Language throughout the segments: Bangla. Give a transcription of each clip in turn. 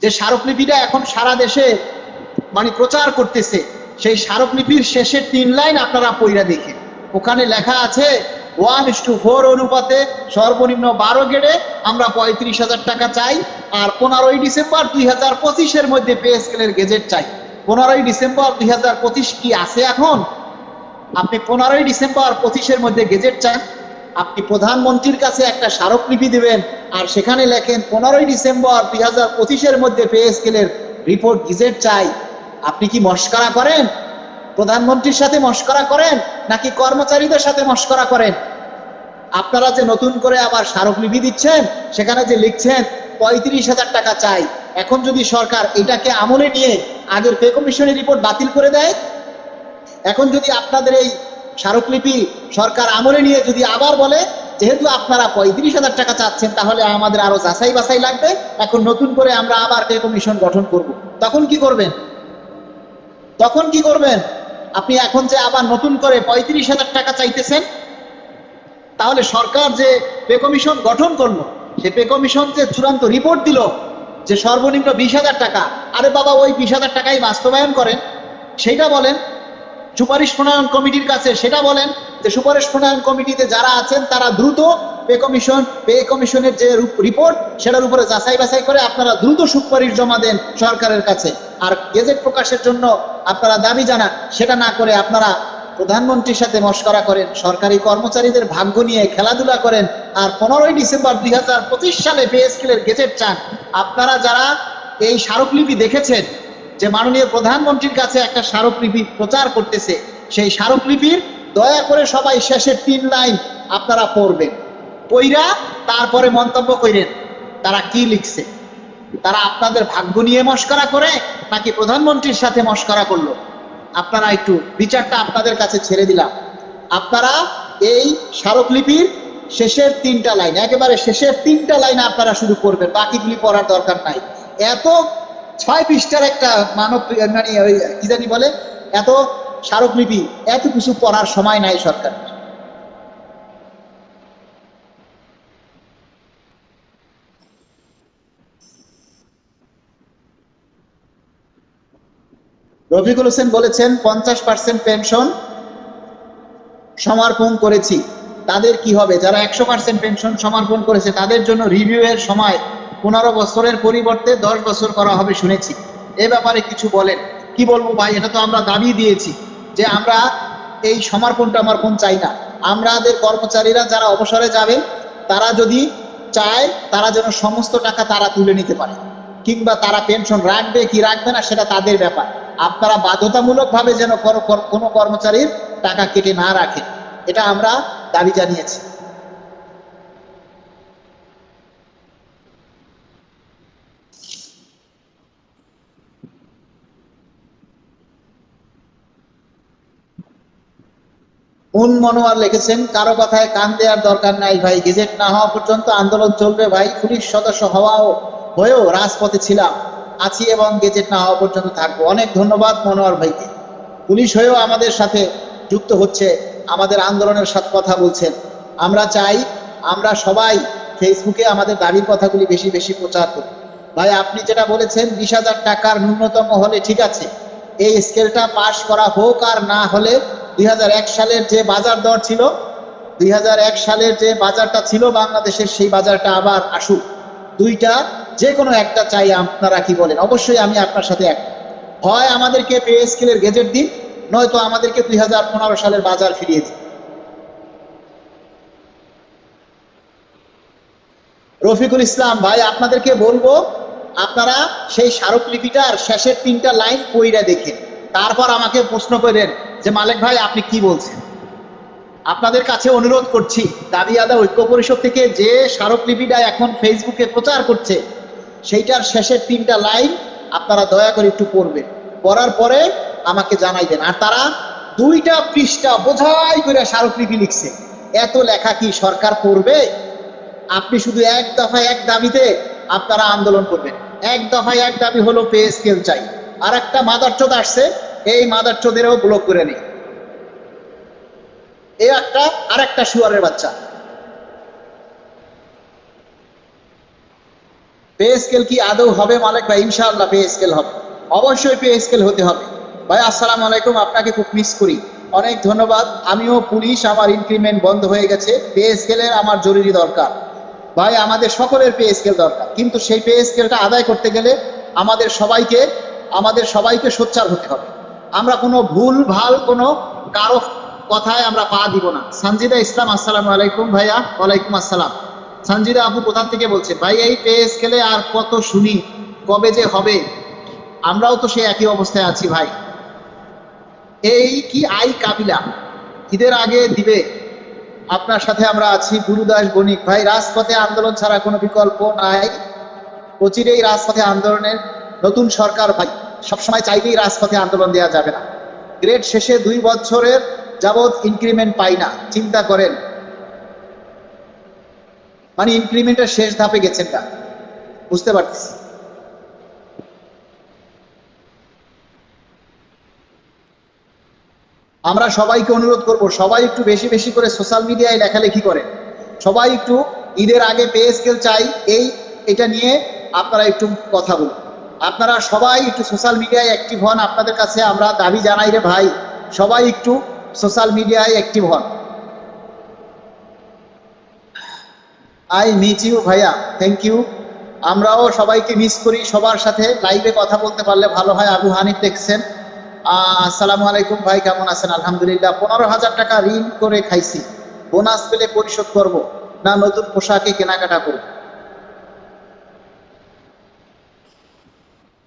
যে স্মারকলিপিটা এখন সারা দেশে মানে প্রচার করতেছে, সেই স্মারকলিপির শেষের 3 লাইন আপনারা পড়া দেখেন। ওখানে লেখা আছে 1:4 অনুপাতে সর্বনিম্ন 12 গ্রেডে আমরা 35,000 টাকা চাই, আর 15ই ডিসেম্বর 2025-এর মধ্যে পে স্কেলের গেজেট চাই। 15ই ডিসেম্বর 2025 কি আছে এখন? আপনি 15ই ডিসেম্বর 25-এর মধ্যে গেজেট চান, আপনি প্রধানমন্ত্রীর কাছে একটা স্মারকলিপি দিবেন আর সেখানে লেখেন 15ই ডিসেম্বর 2025-এর মধ্যে পে স্কেলের রিপোর্ট গেজেট চাই। আপনি কি মস্করা করেন? প্রধানমন্ত্রীর সাথে মস্করা করেন নাকি কর্মচারীদের সাথে মস্করা করেন? আপনারা যে নতুন করে আবার স্মারকলিপি দিচ্ছেন, সেখানে যে লিখছেন 35,000 টাকা চাই, এখন যদি সরকার এটাকে আমলে নিয়ে আগের পে কমিশনের রিপোর্ট বাতিল করে দেয়, এখন যদি আপনাদের এই স্মারকলিপি সরকার আমলে নিয়ে যদি আবার বলে যেহেতু আপনারা 35,000 টাকা চাচ্ছেন তাহলে আমাদের আরো যাচাই বাছাই লাগবে, এখন নতুন করে আমরা আবার পে কমিশন গঠন করব, তখন কি করবেন? তখন কি করবেন? আপনি এখন যে আবার নতুন করে 35,000 টাকা চাইতেছেন, তাহলে সরকার যে পে কমিশন গঠন করলো, সে পে কমিশন যে চূড়ান্ত রিপোর্ট দিল যে সর্বনিম্ন 20,000 টাকা, আরে বাবা ওই 20,000 টাকাই বাস্তবায়ন করেন, সেইটা বলেন। সুপারিশ প্রণয়ন কমিটির কাছে সেটা বলেন যে সুপারিশ প্রণয়ন কমিটিতে যারা আছেন তারা দ্রুত পে কমিশনের যে রিপোর্ট সেটার উপরে যাচাই বাছাই করে আপনারা দ্রুত সুপারিশ জমা দেন সরকারের কাছে। আর গেজেট প্রকাশের জন্য আপনারা দাবি জানান, সেটা না করে আপনারা প্রধানমন্ত্রীর সাথে মশকরা করেন, সরকারি কর্মচারীদের ভাগ্য নিয়ে খেলাধুলা করেন, আর 15ই ডিসেম্বর 2025 সালে পে স্কেলের গেজেট চান। আপনারা যারা এই স্মারকলিপি দেখেছেন যে মাননীয় প্রধানমন্ত্রীর কাছে একটা স্মারকলিপি প্রচার করতেছে, সেই স্মারকলিপির দয়া করে সবাই শেষের 3 লাইন আপনারা পড়বেন, পইরা তারপরে মন্তব্য করেন তারা কি লিখছে। তারা আপনাদের ভাগ্য নিয়ে মস্করা করে নাকি প্রধানমন্ত্রীর সাথে মস্করা করলো? আপনারা একটু বিচারটা আপনাদের কাছে ছেড়ে দিলাম। আপনারা এই স্মারকলিপির শেষের 3টা লাইন, একেবারে শেষের 3টা লাইন আপনারা শুধু পড়বেন, বাকিগুলি পড়ার দরকার নাই। এত 6 পৃষ্ঠার একটা মানব মানে ওই কি জানি বলে, এত স্মারকলিপি, এত কিছু পড়ার সময় নাই সরকার। রফিকুল হোসেন বলেছেন 50% পেনশন সমর্পণ করেছি, তাদের কি হবে? যারা 100% পেনশন সমর্পণ করেছে তাদের জন্য রিভিউ এর সময় 15 বছরের পরিবর্তে 10 বছর করা হবে শুনেছি, এ ব্যাপারে কিছু বলেন। কি বলবো ভাই, এটা তো আমরা দাবি দিয়েছি যে আমরা এই সমর্পণ চাই না। আমাদের কর্মচারীরা যারা অবসরে যাবেন তারা যদি চায় তারা যেন সমস্ত টাকা তারা তুলে নিতে পারে, কিংবা তারা পেনশন রাখবে কি রাখবে না সেটা তাদের ব্যাপার। আপনারা বাধ্যতামূলকভাবে যেন কোনো কর্মচারীর টাকা কেটে না রাখে, এটা আমরা দাবি জানিয়েছি। মনোয়ার লিখেছেন কারো কথায় কান দেওয়ার দরকার নাই ভাই, গেজেট না হওয়া পর্যন্ত আন্দোলন চলবে ভাই, পুলিশ সদস্য হয়েও রাজপথে ছিলাম, আছি এবং গেজেট না হওয়া পর্যন্ত থাকবো। অনেক ধন্যবাদ মনোয়ার ভাইকে, পুলিশ হয়েও আমাদের সাথে যুক্ত হচ্ছে, আমাদের আন্দোলনের সাথে কথা বলছেন। আমরা চাই আমরা সবাই ফেসবুকে আমাদের দাবির কথাগুলি বেশি বেশি প্রচার করি। ভাই আপনি যেটা বলেছেন 20,000 টাকার ন্যূনতম হলে ঠিক আছে, এই স্কেলটা পাশ করা হোক, আর না হলে 2001 সালের যে বাজার দর ছিল, 2001 সালের যে বাজারটা ছিল বাংলাদেশের, সেই বাজারটা আবার আসুক। দুইটা যে কোনো একটা চাই, আপনারা কি বলেন? অবশ্যই আমি আপনার সাথে এক, হয় আমাদেরকে পে স্কেলের গেজেট দিন, নয়তো আমাদেরকে 2015 সালের বাজার ফিরিয়ে দিন। রফিকুল ইসলাম ভাই আপনাদেরকে বলবো, আপনারা সেই স্মারকলিপিটার শেষের 3টা লাইন পইরা দেখেন, তারপর আমাকে প্রশ্ন করেন যে মালেক ভাই আপনি কি বলছেন। আপনাদের কাছে অনুরোধ করছি, দাবি আদায় ঐক্য পরিষদ থেকে যে স্মারকলিপিটা এখন ফেসবুকে প্রচার করছে সেইটার শেষের 3টা লাইন আপনারা দয়া করে একটু পড়বেন, পড়ার পরে আমাকে জানাইবেন। আর তারা 2টা পৃষ্ঠা বোঝাই করে স্মারকলিপি লিখছে, এত লেখা কি সরকার পড়বে? আপনি শুধু এক দফায় এক দাবিতে আপনারা আন্দোলন করবেন। এক দফায় এক দাবি হলো পে স্কেল চাই, আর একটা মাদারচোদ আসছে, এই মাদারচোদেরও ব্লক করে নেই, এই একটা আর একটা শুয়ারের বাচ্চা। পে স্কেল কি আদৌ হবে মালিক ভাই? ইনশাআল্লাহ পে স্কেল হবে, অবশ্যই পে স্কেল হতে হবে। ভাই আসসালামু আলাইকুম, আপনাকে খুব মিস করি, অনেক ধন্যবাদ। আমিও পুলিশ, আমার ইনক্রিমেন্ট বন্ধ হয়ে গেছে, পে স্কেলের আমার জরুরি দরকার। ভাই আমাদের সকলের পে স্কেল দরকার, কিন্তু সেই পে স্কেলটা আদায় করতে গেলে আমাদের সবাইকে সোচ্চার হতে হবে। আমরা কোনো ভুল ভাল কোনো কারো কথায় আমরা পা দিব না। সঞ্জিদা ইসলাম, আসসালামু আলাইকুম ভাইয়া। ওয়ালাইকুম আসসালাম। সঞ্জিদা আপু কোথা থেকে বলছে? ভাই এই পে স্কেলে আর কত শুনি, কবে যে হবে? আমরাও তো সেই একই অবস্থায় আছি ভাই। এই কি আই কাবিলা ঈদের আগে দিবে, আপনার সাথে আমরা আছি। গুরুদাস বণিক ভাই, রাজপথে আন্দোলন ছাড়া কোনো বিকল্প নাই, অচিরেই রাজপথে আন্দোলনের নতুন সরকার ভাই, সবসময় চাইলেই রাজপথে আন্দোলন দেওয়া যাবে না। গ্রেড শেষে 2 বছরের যাবৎ ইনক্রিমেন্ট পাই না, চিন্তা করেন। মানে ইনক্রিমেন্টের শেষ ধাপে গেছেন না, বুঝতে পারতেছি। আমরা সবাইকে অনুরোধ করব, সবাই একটু বেশি বেশি করে সোশ্যাল মিডিয়ায় লেখালেখি করে, সবাই একটু ঈদের আগে পে স্কেল চাই এটা নিয়ে আপনারা একটু কথা বলুন। আপনারা সবাই একটু সোশ্যাল মিডিয়ায় অ্যাক্টিভ হন, আপনাদের কাছে আমরা দাবি জানাই রে ভাই, সবাই একটু সোশ্যাল মিডিয়ায় অ্যাক্টিভ হন। আই মিস ইউ ভাইয়া, থ্যাংক ইউ। আমরাও সবাইকে মিস করি, সবার সাথে লাইভে কথা বলতে পারলে ভালো হয়। আবু হানিফ দেখছেন, আসসালামু আলাইকুম ভাই, কেমন আছেন? আলহামদুলিল্লাহ। 15,000 টাকা ঋণ করে খাইছি, বোনাস পেলে পরিশোধ করব না নতুন পোশাকে কেনাকাটা করব?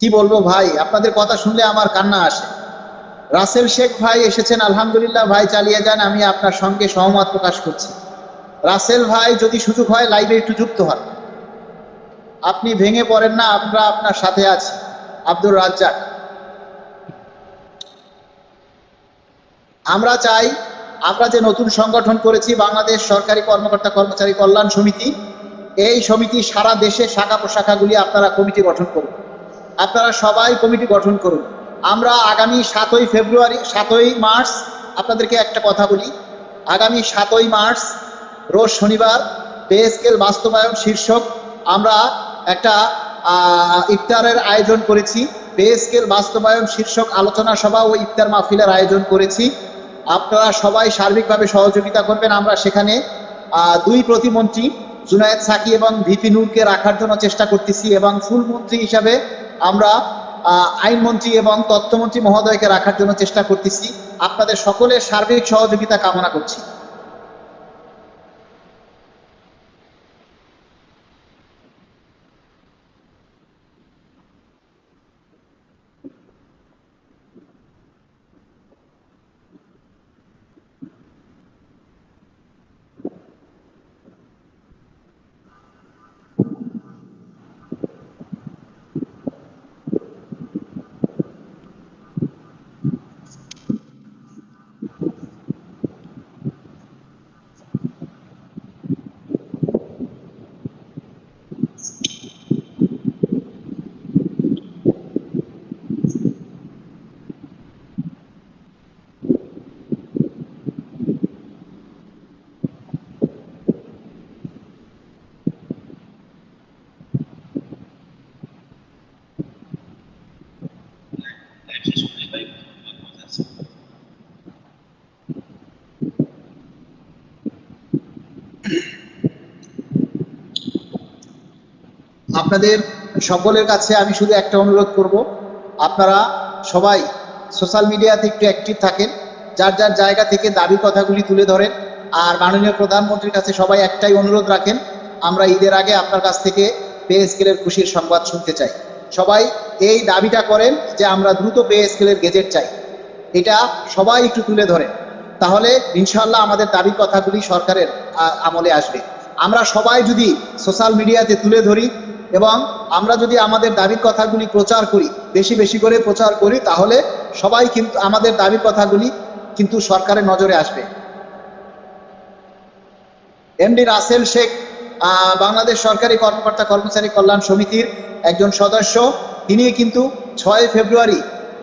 কি বলবো ভাই, আপনাদের কথা শুনলে আমার কান্না আসে। রাসেল শেখ ভাই এসেছেন, আলহামদুলিল্লাহ ভাই, চালিয়ে যান, আমি আপনার সঙ্গে সহমত প্রকাশ করছি। রাসেল ভাই যদি সুযোগ হয় লাইভে একটু যুক্ত হন, আপনি ভেঙে পড়েন না, আমরা আপনার সাথে আছি। আব্দুর রাজ্জাক, আমরা চাই, আমরা যে নতুন সংগঠন করেছি বাংলাদেশ সরকারি কর্মকর্তা কর্মচারী কল্যাণ সমিতি, এই সমিতি সারা দেশে শাখা প্রশাখাগুলি আপনারা কমিটি গঠন করুন, আপনারা সবাই কমিটি গঠন করুন। আমরা আগামী 7ই মার্চ, আপনাদেরকে একটা কথা বলি, আগামী 7ই মার্চ রোজ শনিবার পে স্কেল বাস্তবায়ন শীর্ষক আমরা একটা ইফতারের আয়োজন করেছি। পে স্কেল বাস্তবায়ন শীর্ষক আলোচনা সভা ও ইফতার মাহফিলের আয়োজন করেছি। আপনারা সবাই সার্বিকভাবে সহযোগিতা করবেন। আমরা সেখানে 2 প্রতিমন্ত্রী জুনায়েদ সাকি এবং ভিপি নূরকে রাখার জন্য চেষ্টা করতেছি, এবং ফুল মন্ত্রী হিসাবে আমরা আইনমন্ত্রী এবং তথ্যমন্ত্রী মহোদয়কে রাখার জন্য চেষ্টা করতেছি। আপনাদের সকলের সার্বিক সহযোগিতা কামনা করছি। আপনাদের সকলের কাছে আমি শুধু একটা অনুরোধ করব, আপনারা সবাই সোশ্যাল মিডিয়াতে একটু অ্যাক্টিভ থাকেন, যার যার জায়গা থেকে দাবি কথাগুলি তুলে ধরেন। আর মাননীয় প্রধানমন্ত্রীর কাছে সবাই একটাই অনুরোধ রাখেন, আমরা ঈদের আগে আপনার কাছ থেকে পে স্কেলের খুশির সংবাদ শুনতে চাই। সবাই এই দাবিটা করেন যে আমরা দ্রুত পে স্কেলের গেজেট চাই, এটা সবাই একটু তুলে ধরেন, তাহলে ইনশাআল্লাহ আমাদের দাবি কথাগুলি সরকারের আমলে আসবে। আমরা সবাই যদি সোশ্যাল মিডিয়াতে তুলে ধরি এবং আমরা যদি আমাদের দাবির কথাগুলি প্রচার করি, বেশি বেশি করে প্রচার করি, তাহলে সবাই কিন্তু আমাদের দাবির কথাগুলি কিন্তু সরকারের নজরে আসবে। এমডি রাসেল শেখ বাংলাদেশ সরকারি কর্মকর্তা কর্মচারী কল্যাণ সমিতির একজন সদস্য, তিনি কিন্তু 6 ফেব্রুয়ারি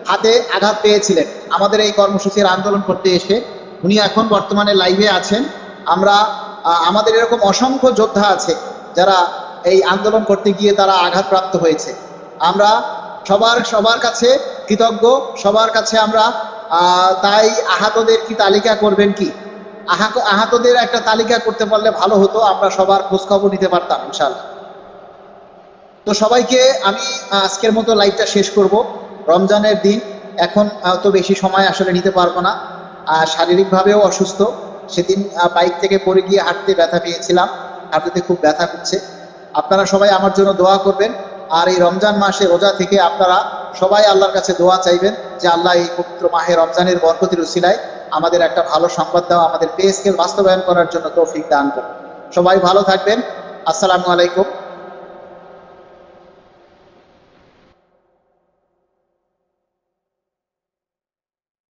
হাতে আঘাত পেয়েছিলেন আমাদের এই কর্মসূচির আন্দোলন করতে এসে। উনি এখন বর্তমানে লাইভে আছেন। আমাদের এরকম অসংখ্য যোদ্ধা আছে যারা এই আন্দোলন করতে গিয়ে তারা আঘাতপ্রাপ্ত হয়েছে। আমরা সবার কাছে কৃতজ্ঞ, সবার কাছে আমরা তাই আহতদের কি তালিকা করবেন কি? আহতদের একটা তালিকা করতে পারলে ভালো হতো, আমরা সবার খোঁজখবর নিতে পারতাম ইনশাআল্লাহ। তো সবাইকে আমি আজকের মতো লাইভটা শেষ করব। রমজানের দিন, এখন তো বেশি সময় আসলে নিতে পারবো না, শারীরিকভাবেও অসুস্থ। সেদিন বাইক থেকে পড়ে গিয়ে হাঁটতে ব্যথা পেয়েছিলাম, হাঁটুতে খুব ব্যথা করছে। আপনারা সবাই আমার জন্য দোয়া করবেন। আর এই রমজান মাসে রোজা থেকে আপনারা সবাই আল্লাহর কাছে দোয়া চাইবেন যে আল্লাহ এই পবিত্র মাহে রমজানের বরকতির উসিলায় আমাদের একটা ভালো সংবাদ দাও, আমাদের পে স্কেল বাস্তবায়ন করার জন্য তৌফিক দান করুন। সবাই ভালো থাকবেন। আসসালামু আলাইকুম।